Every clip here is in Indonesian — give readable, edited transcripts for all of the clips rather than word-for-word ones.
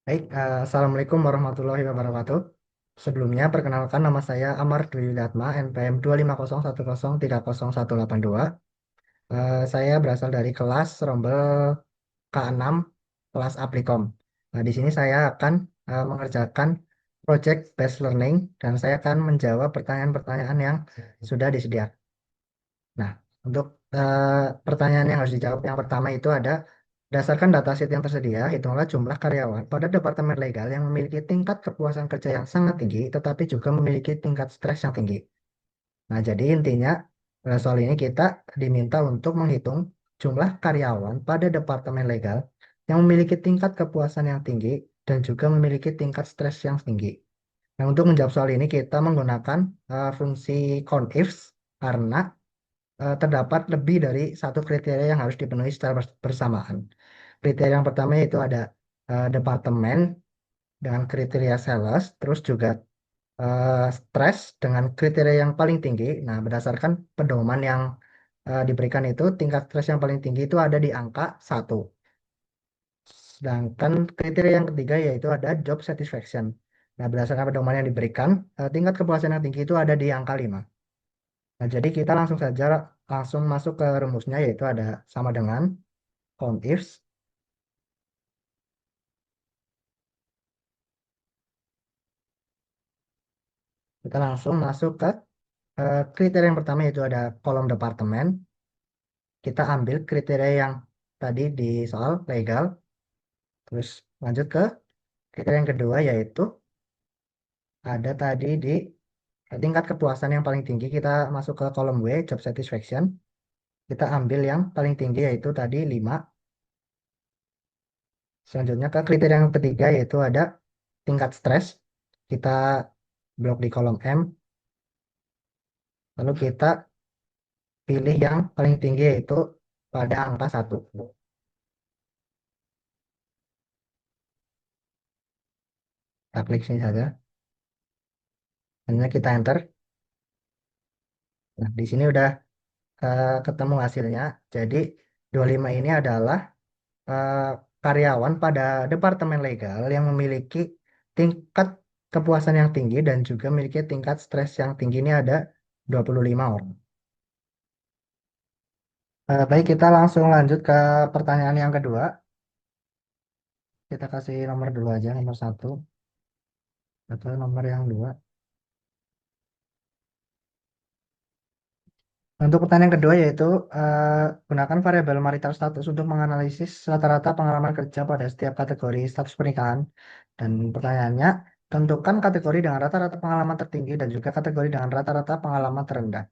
Baik, Assalamualaikum warahmatullahi wabarakatuh. Sebelumnya, perkenalkan nama saya Amar Dwi Wilatma, NPM 25010300182. Saya berasal dari kelas Rombel K6, kelas Aplikom. Nah, di sini saya akan mengerjakan project based learning dan saya akan menjawab pertanyaan-pertanyaan yang sudah disediakan. Nah, untuk pertanyaan yang harus dijawab yang pertama itu ada, berdasarkan datasheet yang tersedia, hitunglah jumlah karyawan pada Departemen Legal yang memiliki tingkat kepuasan kerja yang sangat tinggi, tetapi juga memiliki tingkat stres yang tinggi. Nah, jadi intinya soal ini kita diminta untuk menghitung jumlah karyawan pada Departemen Legal yang memiliki tingkat kepuasan yang tinggi dan juga memiliki tingkat stres yang tinggi. Nah, untuk menjawab soal ini kita menggunakan fungsi CONIFS karena terdapat lebih dari satu kriteria yang harus dipenuhi secara bersamaan. Kriteria yang pertama yaitu ada departemen dengan kriteria sales, terus juga stres dengan kriteria yang paling tinggi. Nah, berdasarkan pedoman yang diberikan itu, tingkat stres yang paling tinggi itu ada di angka 1. Sedangkan kriteria yang ketiga yaitu ada job satisfaction. Nah, berdasarkan pedoman yang diberikan, tingkat kepuasan yang tinggi itu ada di angka 5. Nah, jadi kita langsung saja langsung masuk ke rumusnya yaitu ada sama dengan count ifs. Kita langsung masuk ke kriteria yang pertama yaitu ada kolom departemen. Kita ambil kriteria yang tadi di soal legal. Terus lanjut ke kriteria yang kedua yaitu ada tadi di tingkat kepuasan yang paling tinggi. Kita masuk ke kolom W, job satisfaction. Kita ambil yang paling tinggi yaitu tadi 5. Selanjutnya ke kriteria yang ketiga yaitu ada tingkat stres. Kita blok di kolom M. Lalu kita pilih yang paling tinggi yaitu pada angka 1. Kita klik sini saja. Hanya kita enter. Nah, di sini udah ketemu hasilnya. Jadi 25 ini adalah eh, karyawan pada Departemen Legal yang memiliki tingkat kepuasan yang tinggi dan juga memiliki tingkat stres yang tinggi. Ini ada 25 orang. Baik, kita langsung lanjut ke pertanyaan yang kedua. Kita kasih nomor dulu aja, nomor 1 atau nomor yang 2. Untuk pertanyaan kedua yaitu gunakan variabel marital status untuk menganalisis rata-rata pengalaman kerja pada setiap kategori status pernikahan. Dan pertanyaannya, tentukan kategori dengan rata-rata pengalaman tertinggi dan juga kategori dengan rata-rata pengalaman terendah.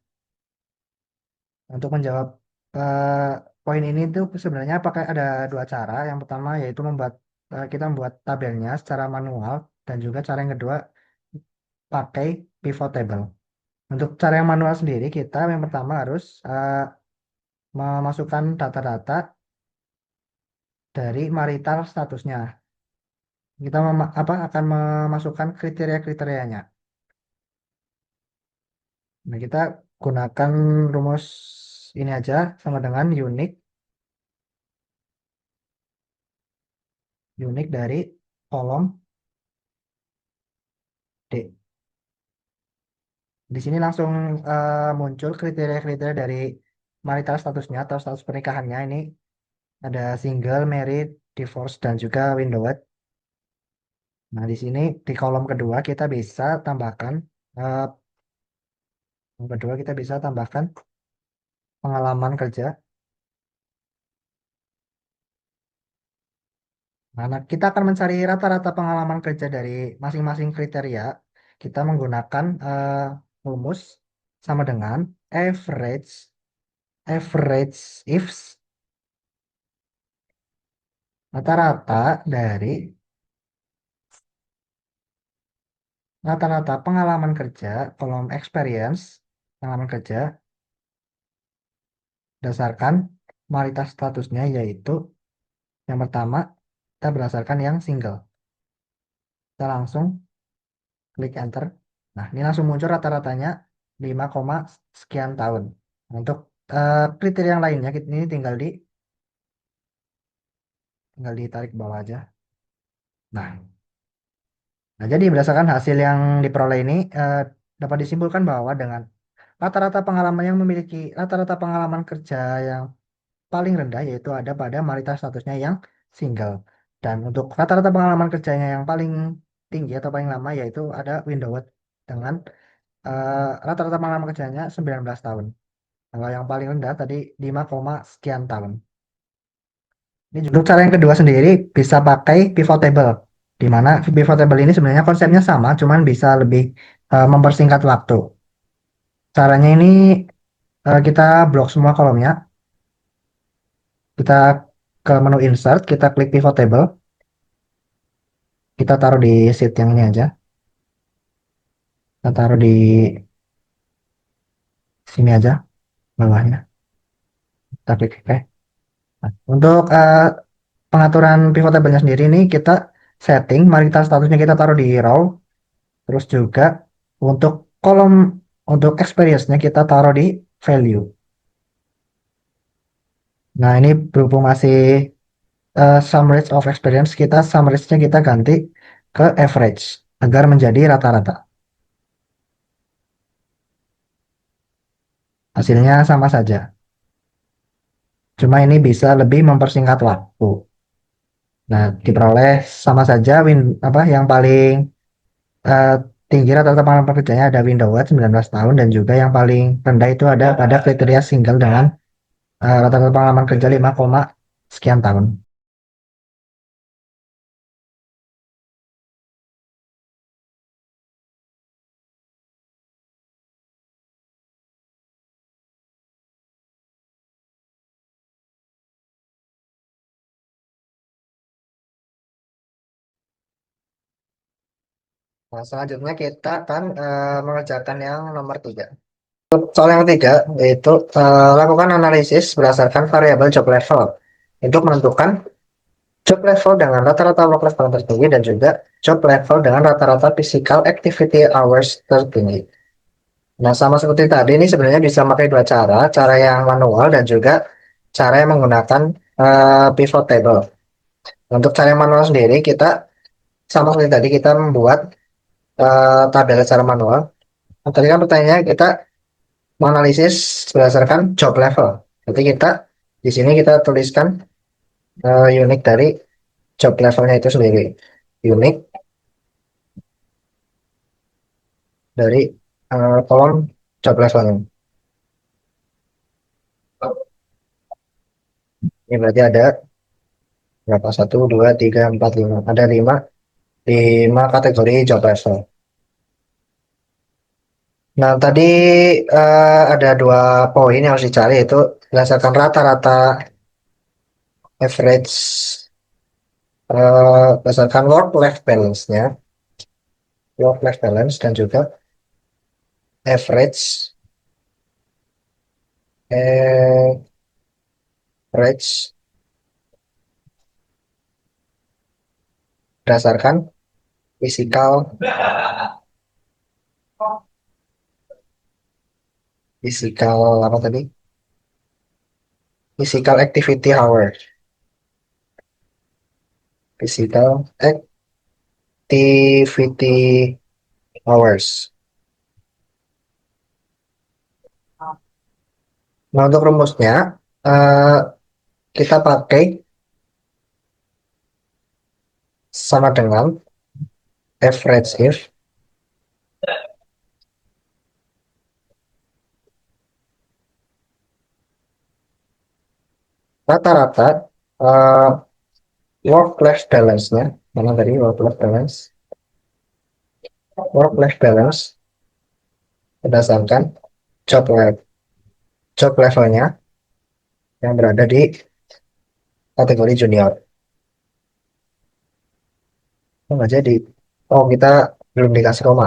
Untuk menjawab eh, poin ini tuh sebenarnya pakai ada dua cara. Yang pertama yaitu kita membuat tabelnya secara manual dan juga cara yang kedua pakai pivot table. Untuk cara yang manual sendiri kita yang pertama harus memasukkan data-data dari marital statusnya. Kita akan memasukkan kriteria-kriterianya. Nah, kita gunakan rumus ini aja sama dengan unik dari kolom D. Di sini langsung muncul kriteria-kriteria dari marital statusnya atau status pernikahannya. Ini ada single, married, divorce, dan juga widowed. Nah, di sini di kolom kedua kita bisa tambahkan eh, yang kedua kita bisa tambahkan pengalaman kerja. Nah, kita akan mencari rata-rata pengalaman kerja dari masing-masing kriteria. Kita menggunakan rumus sama dengan average average ifs rata-rata dari rata-rata pengalaman kerja kolom experience pengalaman kerja berdasarkan marital statusnya yaitu yang pertama kita berdasarkan yang single. Kita langsung klik enter. Nah, ini langsung muncul rata-ratanya 5, sekian tahun. Untuk kriteria yang lainnya, ini tinggal ditarik ke bawah aja. Nah, nah, jadi berdasarkan hasil yang diperoleh ini dapat disimpulkan bahwa dengan rata-rata pengalaman yang memiliki rata-rata pengalaman kerja yang paling rendah yaitu ada pada mayoritas statusnya yang single. Dan untuk rata-rata pengalaman kerjanya yang paling tinggi atau paling lama yaitu ada Windowed dengan rata-rata pengalaman kerjanya 19 tahun. Kalau yang paling rendah tadi 5, sekian tahun. Ini juga cara yang kedua sendiri bisa pakai pivot table. Di mana pivot table ini sebenarnya konsepnya sama, cuman bisa lebih mempersingkat waktu. Caranya ini kita blok semua kolomnya, kita ke menu insert, kita klik pivot table, kita taruh di sheet yang ini aja, kita taruh di sini aja bawahnya, kita klik OK. Nah, untuk pengaturan pivot table-nya sendiri ini kita setting, mari kita statusnya kita taruh di row, terus juga untuk kolom untuk experience-nya kita taruh di value. Nah, ini berhubung masih sum range of experience, kita sum range-nya kita ganti ke average agar menjadi rata-rata. Hasilnya sama saja. Cuma ini bisa lebih mempersingkat waktu. Nah, diperoleh sama saja apa yang paling eh, tinggi rata-rata pengalaman pekerjaannya ada Windows 19 tahun dan juga yang paling rendah itu ada pada kriteria single dengan rata-rata pengalaman kerja 5, sekian tahun. Nah, selanjutnya kita akan mengerjakan yang nomor 3. Soal yang ketiga yaitu lakukan analisis berdasarkan variabel job level untuk menentukan job level dengan rata-rata work life balance tertinggi dan juga job level dengan rata-rata physical activity hours tertinggi. Nah, sama seperti tadi ini sebenarnya bisa pakai dua cara, cara yang manual dan juga cara yang menggunakan pivot table. Untuk cara yang manual sendiri kita sama seperti tadi kita membuat tabel secara manual. Nah, tadi kan pertanyaannya kita menganalisis berdasarkan job level. Jadi kita di sini kita tuliskan unit dari job levelnya itu sendiri. Unit dari kolom job levelnya. Ini berarti ada berapa? Satu, dua, tiga, empat, lima. Ada lima kategori job level. Nah, tadi ada dua poin yang harus dicari yaitu berdasarkan rata-rata average berdasarkan work life balance dan juga average average berdasarkan physical physical apa tadi? Physical activity hour. Physical activity hours. Nah, untuk rumusnya eh, kita pakai sama dengan average if rata-rata eh, work life balance-nya, mana tadi work life balance berdasarkan job level, job levelnya yang berada di kategori junior. Oh, nggak jadi. Oh, kita belum dikasih koma.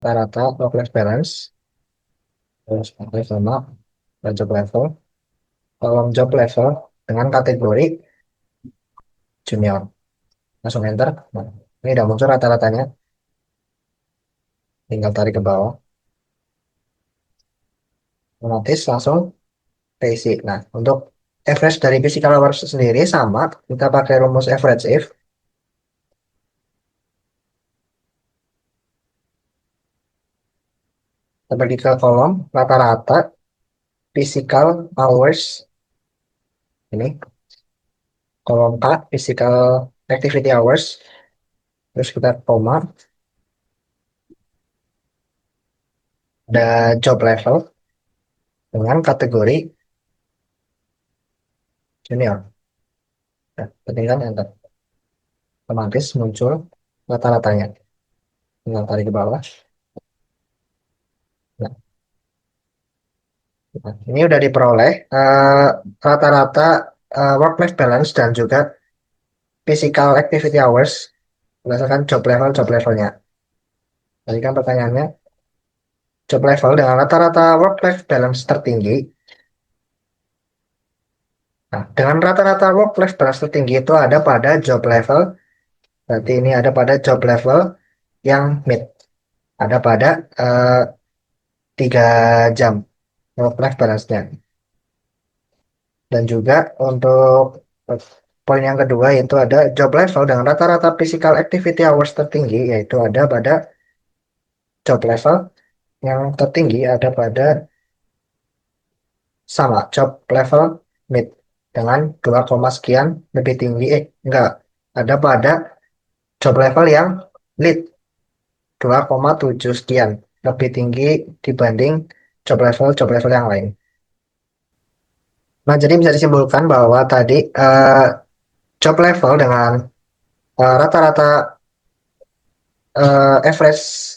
Rata-rata work life balance terus pakai sama job level, kolom job level dengan kategori junior. Langsung enter. Nah, ini udah muncul rata-ratanya. Tinggal tarik ke bawah. Otomatis langsung terisi. Nah, untuk average dari physical hours sendiri sama, kita pakai rumus average if. Kita bagi ke kolom rata-rata physical hours, ini kolom K, physical activity hours, terus kita koma, ada job level dengan kategori junior. Nah, ketinggalan enter, otomatis muncul rata-ratanya. Tinggal tarik ke bawah. Nah, ini udah diperoleh rata-rata work-life balance dan juga physical activity hours berdasarkan job levelnya. Tadi kan pertanyaannya job level dengan rata-rata work-life balance tertinggi. Nah, dengan rata-rata work-life balance tertinggi itu ada pada job level, berarti ini ada pada job level yang mid, ada pada 3 jam work-life balance-nya. Dan juga untuk poin yang kedua itu ada job level dengan rata-rata physical activity hours tertinggi, yaitu ada pada job level yang tertinggi ada pada sama job level mid dengan 2, sekian lebih tinggi, enggak, ada pada job level yang lead 2,7 sekian lebih tinggi dibanding job level yang lain. Nah, jadi bisa disimpulkan bahwa tadi job level dengan rata-rata average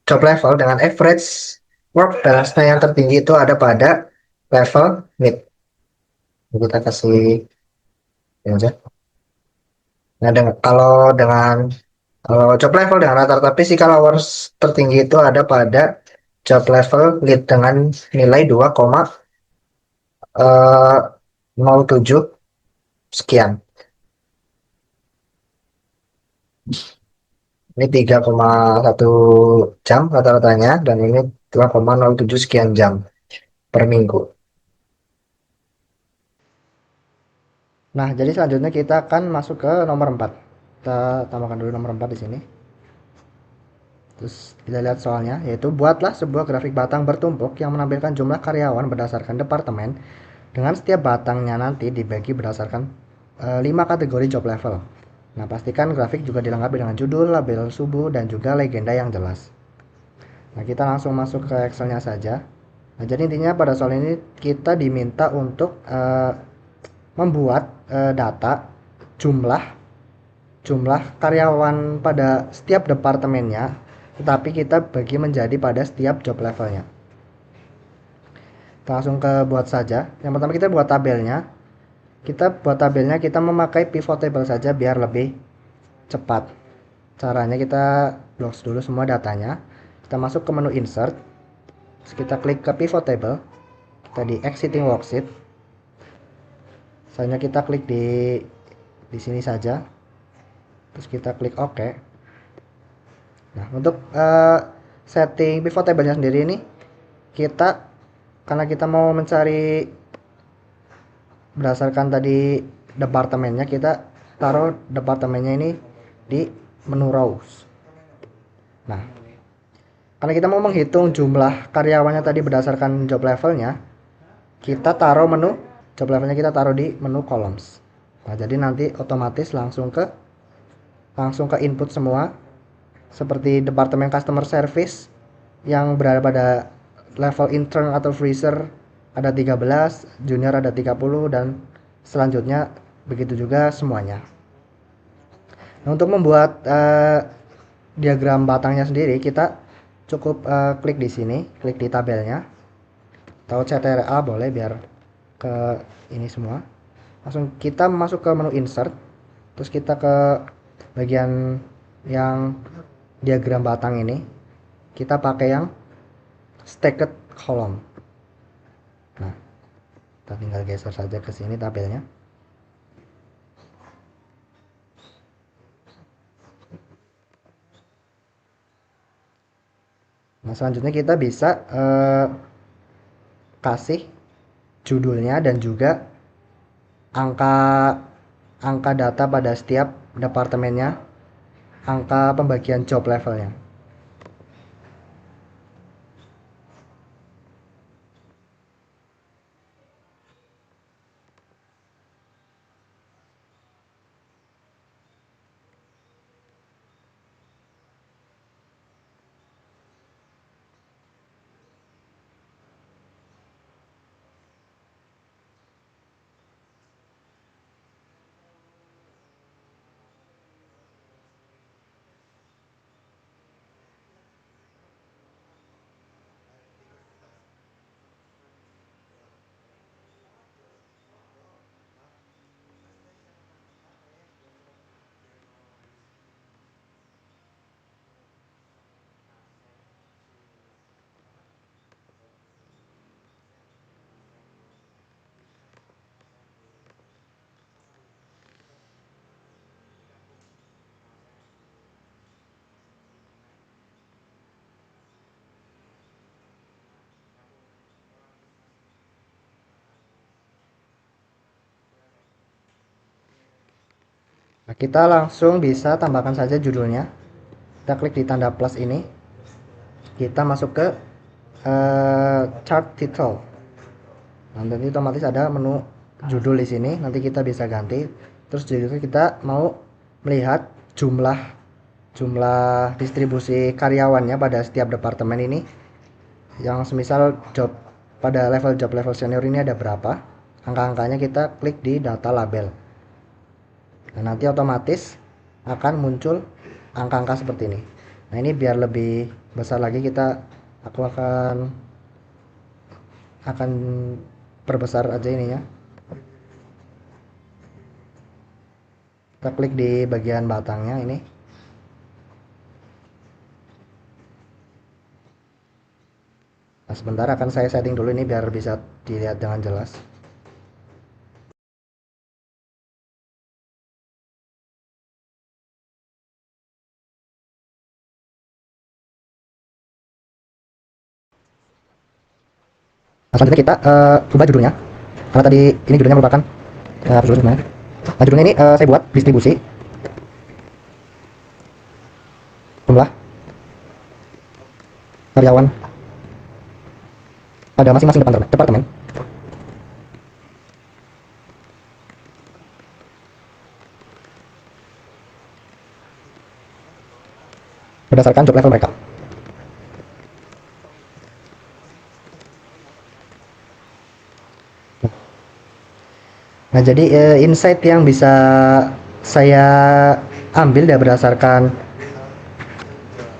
job level dengan average work balance yang tertinggi itu ada pada level mid. Kita kasih ini aja. Nah, kalau job level dengan rata-rata physical hours tertinggi itu ada pada job level lead dengan nilai 2,07 sekian. Ini 3,1 jam rata-ratanya dan ini 2,07 sekian jam per minggu. Nah, jadi selanjutnya kita akan masuk ke nomor 4. Kita tambahkan dulu nomor 4 di sini. Terus kita lihat soalnya, yaitu buatlah sebuah grafik batang bertumpuk yang menampilkan jumlah karyawan berdasarkan departemen dengan setiap batangnya nanti dibagi berdasarkan 5 kategori job level. Nah, pastikan grafik juga dilengkapi dengan judul, label subuh, dan juga legenda yang jelas. Nah, kita langsung masuk ke Excelnya saja. Nah, jadi intinya pada soal ini kita diminta untuk membuat data jumlah jumlah karyawan pada setiap departemennya, tetapi kita bagi menjadi pada setiap job levelnya. Kita langsung ke buat saja. Yang pertama kita buat tabelnya. Kita memakai pivot table saja biar lebih cepat. Caranya kita blok dulu semua datanya. Kita masuk ke menu insert. Terus kita klik ke pivot table. Kita di exiting worksheet. Selanjutnya kita klik di sini saja. Terus kita klik OK. Nah, untuk setting pivot table-nya sendiri ini karena kita mau mencari berdasarkan tadi departemennya, kita taruh departemennya ini di menu rows. Nah, karena kita mau menghitung jumlah karyawannya tadi berdasarkan job levelnya, job levelnya kita taruh di menu columns. Nah, jadi nanti otomatis langsung ke input semua, seperti departemen customer service yang berada pada level intern atau freezer ada 13, junior ada 30, dan selanjutnya begitu juga semuanya. Nah, untuk membuat diagram batangnya sendiri, kita cukup klik di sini, klik di tabelnya, atau CTRL boleh biar ke ini semua. Langsung kita masuk ke menu insert, terus kita ke bagian yang diagram batang ini, kita pakai yang stacked column. Nah, kita tinggal geser saja ke sini tabelnya. Nah, selanjutnya kita bisa kasih judulnya dan juga angka angka data pada setiap departemennya, angka pembagian job levelnya. Nah, kita langsung bisa tambahkan saja judulnya. Kita klik di tanda plus ini. Kita masuk ke chart title. Nah, nanti otomatis ada menu judul di sini. Nanti kita bisa ganti. Terus judulnya kita mau melihat jumlah distribusi karyawannya pada setiap departemen ini. Yang semisal pada job level senior ini ada berapa? Angka-angkanya kita klik di data label. Nah, nanti otomatis akan muncul angka-angka seperti ini. Nah, ini biar lebih besar lagi aku akan perbesar aja ininya. Kita klik di bagian batangnya ini. Nah, sebentar akan saya setting dulu ini biar bisa dilihat dengan jelas. Nah, selanjutnya kita ubah judulnya. Karena tadi ini judulnya merupakan judulnya. Nah, judulnya ini saya buat distribusi jumlah karyawan pada masing-masing departemen. Berdasarkan job level mereka. Nah, jadi insight yang bisa saya ambil berdasarkan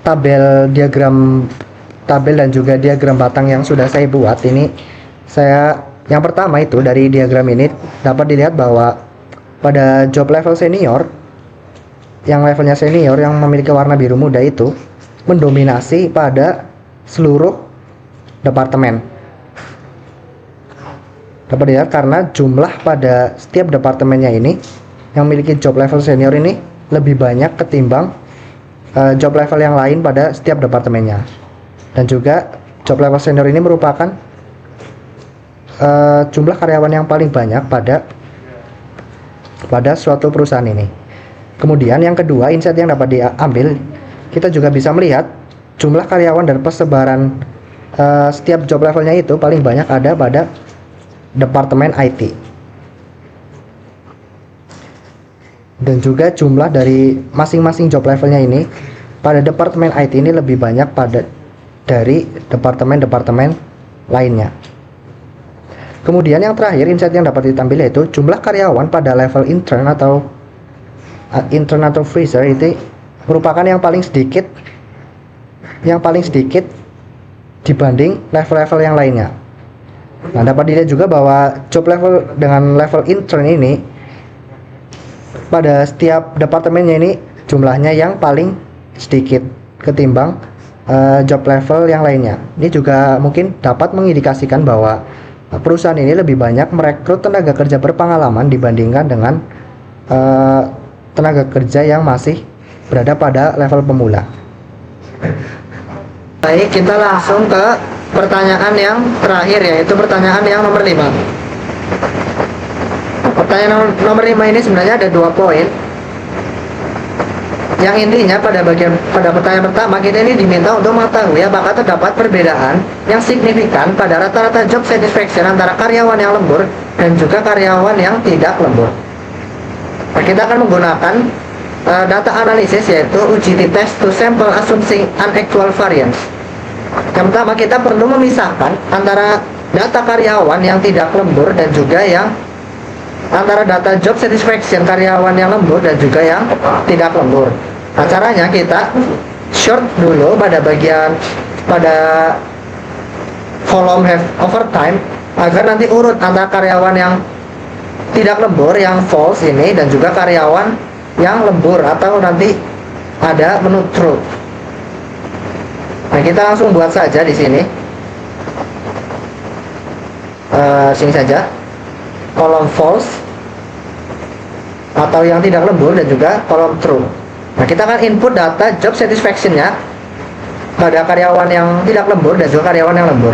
tabel dan juga diagram batang yang sudah saya buat ini, yang pertama itu dari diagram ini dapat dilihat bahwa pada job level senior, yang levelnya senior yang memiliki warna biru muda itu mendominasi pada seluruh departemen. Dapat dilihat karena jumlah pada setiap departemennya ini yang memiliki job level senior ini lebih banyak ketimbang job level yang lain pada setiap departemennya. Dan juga job level senior ini merupakan jumlah karyawan yang paling banyak pada suatu perusahaan ini. Kemudian yang kedua, insight yang dapat diambil, kita juga bisa melihat jumlah karyawan dan persebaran setiap job levelnya itu paling banyak ada pada departemen IT. Dan juga jumlah dari masing-masing job levelnya ini pada departemen IT ini lebih banyak dari departemen-departemen lainnya. Kemudian yang terakhir, insight yang dapat ditampil yaitu jumlah karyawan pada level intern atau freezer itu merupakan yang paling sedikit dibanding level-level yang lainnya. Nah, dapat dilihat juga bahwa job level dengan level intern ini pada setiap departemennya ini jumlahnya yang paling sedikit ketimbang job level yang lainnya. Ini juga mungkin dapat mengindikasikan bahwa perusahaan ini lebih banyak merekrut tenaga kerja berpengalaman dibandingkan dengan tenaga kerja yang masih berada pada level pemula. Baik, kita langsung ke pertanyaan yang terakhir, yaitu pertanyaan yang nomor 5. Pertanyaan nomor 5 ini sebenarnya ada 2 poin. Yang intinya pada pertanyaan pertama kita ini diminta untuk mengetahui apakah terdapat perbedaan yang signifikan pada rata-rata job satisfaction antara karyawan yang lembur dan juga karyawan yang tidak lembur. Nah, kita akan menggunakan data analisis, yaitu UGT test to sample assuming unactual variance. Yang pertama kita perlu memisahkan antara data karyawan yang tidak lembur dan juga yang antara data job satisfaction karyawan yang lembur dan juga yang tidak lembur. Nah, caranya kita short dulu pada kolom have overtime agar nanti urut antara karyawan yang tidak lembur yang false ini dan juga karyawan yang lembur, atau nanti ada menu true. Nah, kita langsung buat saja di sini. Sini saja kolom false atau yang tidak lembur dan juga kolom true. Nah, kita akan input data job satisfaction-nya pada karyawan yang tidak lembur dan juga karyawan yang lembur.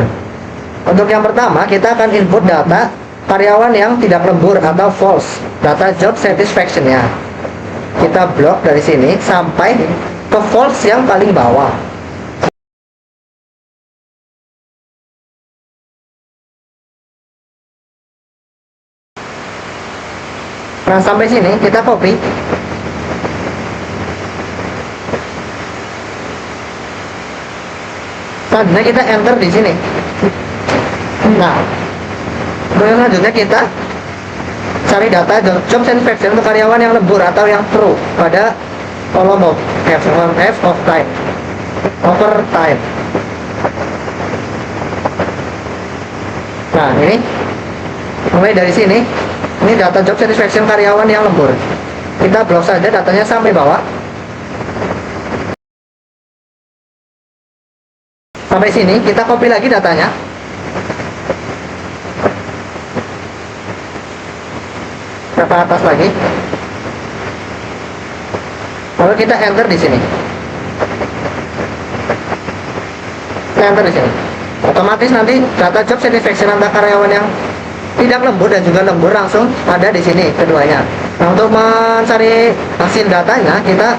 Untuk yang pertama, kita akan input data karyawan yang tidak lembur atau false, data job satisfaction-nya. Kita blok dari sini sampai ke false yang paling bawah. Nah, sampai sini kita copy. Selanjutnya kita enter di sini. Nah, selanjutnya kita cari data job satisfaction untuk karyawan yang lembur atau yang true pada kolom F of time overtime. Nah, ini mulai dari sini. Ini data job satisfaction karyawan yang lembur. Kita blok saja datanya sampai bawah. Sampai sini kita copy lagi datanya. Ke atas lagi. Lalu kita enter di sini. Kita enter di sini. Otomatis nanti data job satisfaction antara karyawan yang tidak lembur dan juga lembur langsung ada di sini keduanya. Nah, untuk mencari hasil datanya kita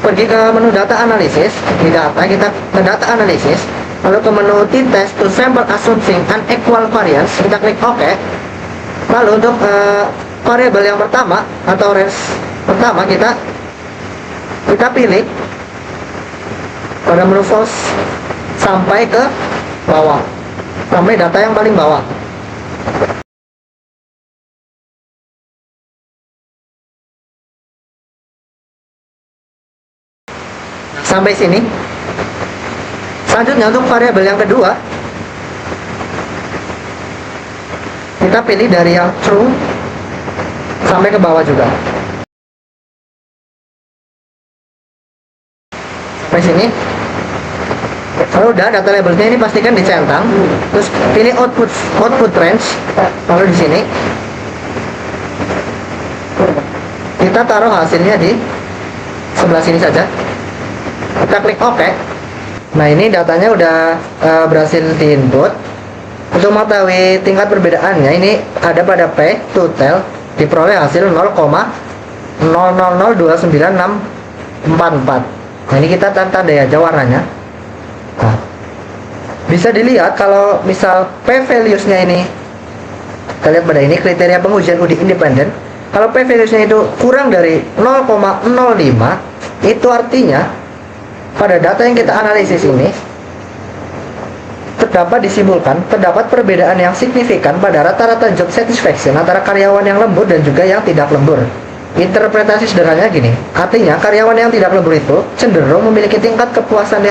pergi ke menu data analisis. Di data kita ke data analisis, lalu ke menu t-test to sample assuming unequal variance, kita klik OK. Lalu untuk variabel yang pertama atau range pertama kita pilih pada menu false sampai ke bawah, sampai data yang paling bawah. Sampai sini. Selanjutnya untuk variabel yang kedua kita pilih dari yang true sampai ke bawah juga. Sampai sini. Kalau udah data labelnya ini pastikan dicentang, terus pilih output range. Lalu di sini kita taruh hasilnya di sebelah sini saja. Kita klik OK. Nah, ini datanya udah berhasil diinput. Untuk mengetahui tingkat perbedaannya, ini ada pada P total diperoleh hasil 0,0002964. Nah, ini kita tandai aja warnanya. Nah, bisa dilihat kalau misal P values-nya ini, kita lihat pada ini kriteria pengujian uji independen. Kalau P values-nya itu kurang dari 0,05, itu artinya pada data yang kita analisis ini terdapat perbedaan yang signifikan pada rata-rata job satisfaction antara karyawan yang lembur dan juga yang tidak lembur. Interpretasi sederhananya gini, artinya karyawan yang tidak lembur itu cenderung memiliki tingkat kepuasan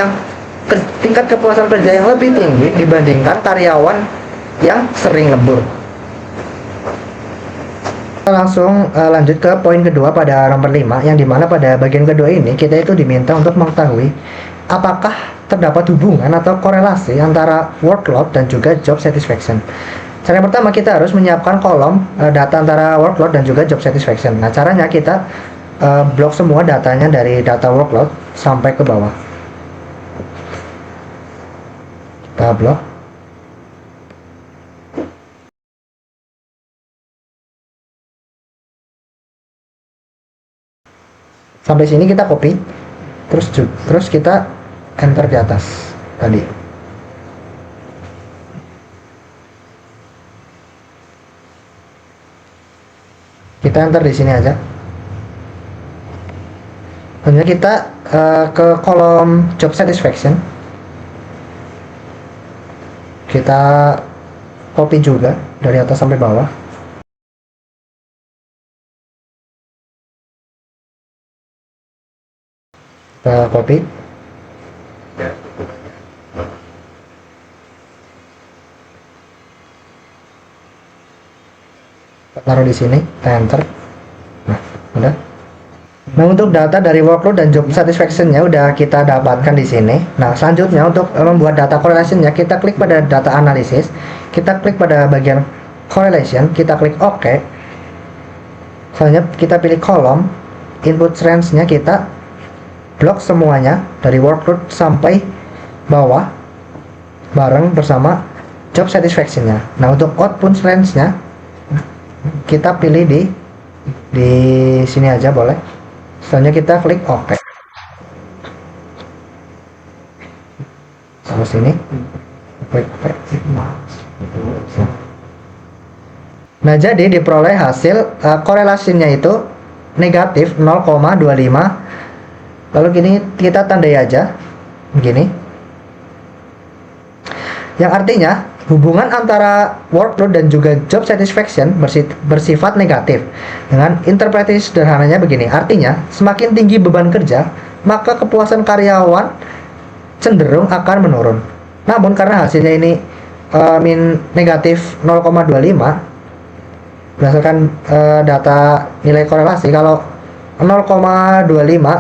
kerja yang lebih tinggi dibandingkan karyawan yang sering lembur. Langsung lanjut ke poin kedua pada nomor 5, yang dimana pada bagian kedua ini kita itu diminta untuk mengetahui apakah terdapat hubungan atau korelasi antara workload dan juga job satisfaction. Cara yang pertama kita harus menyiapkan kolom data antara workload dan juga job satisfaction. Nah, caranya kita blok semua datanya dari data workload sampai ke bawah. Kita blok. Sampai sini kita copy, terus kita enter di atas tadi. Kita enter di sini aja. Selanjutnya kita ke kolom job satisfaction. Kita copy juga dari atas sampai bawah. Kita copy. Taruh di sini, kita enter. Nah, udah. Nah, untuk data dari workload dan job satisfaction-nya udah kita dapatkan di sini. Nah, selanjutnya untuk membuat data correlation-nya, kita klik pada data analysis, kita klik pada bagian correlation, kita klik OK. Selanjutnya kita pilih kolom, input range-nya kita blok semuanya dari workload sampai bawah bareng bersama job satisfaction-nya. Nah, untuk output range-nya kita pilih di sini aja boleh. Selanjutnya kita klik OK. Sama sini. Klik OK. Nah, jadi diperoleh hasil korelasinya itu negatif 0,25. Lalu gini kita tandai aja begini. Yang artinya hubungan antara workload dan juga job satisfaction bersifat negatif. Dengan interpretasi sederhananya begini, artinya semakin tinggi beban kerja, maka kepuasan karyawan cenderung akan menurun. Namun karena hasilnya ini negatif 0,25 berdasarkan data nilai korelasi, kalau 0,25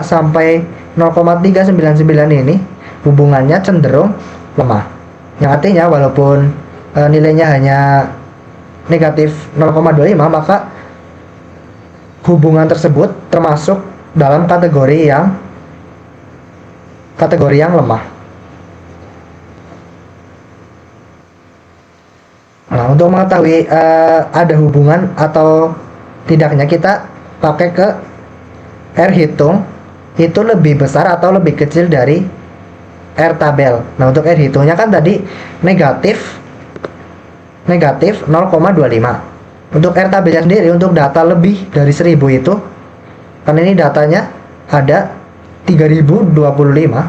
sampai 0,399 ini hubungannya cenderung lemah. Yang artinya walaupun nilainya hanya negatif 0,25, maka hubungan tersebut termasuk dalam kategori yang lemah. Nah, untuk mengetahui ada hubungan atau tidaknya, kita pakai ke R hitung itu lebih besar atau lebih kecil dari R tabel. Nah, untuk R hitungnya kan tadi negatif 0,25. Untuk R tabelnya sendiri, untuk data lebih dari 1000 itu, kan ini datanya ada 3025,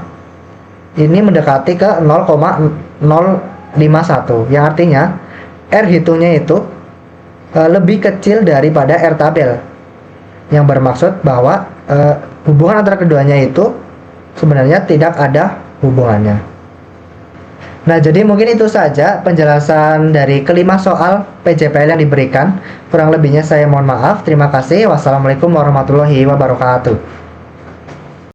ini mendekati ke 0,051, yang artinya R hitungnya itu lebih kecil daripada R tabel, yang bermaksud bahwa hubungan antara keduanya itu sebenarnya tidak ada hubungannya. Nah, jadi mungkin itu saja penjelasan dari kelima soal PJPL yang diberikan. Kurang lebihnya saya mohon maaf. Terima kasih. Wassalamualaikum warahmatullahi wabarakatuh.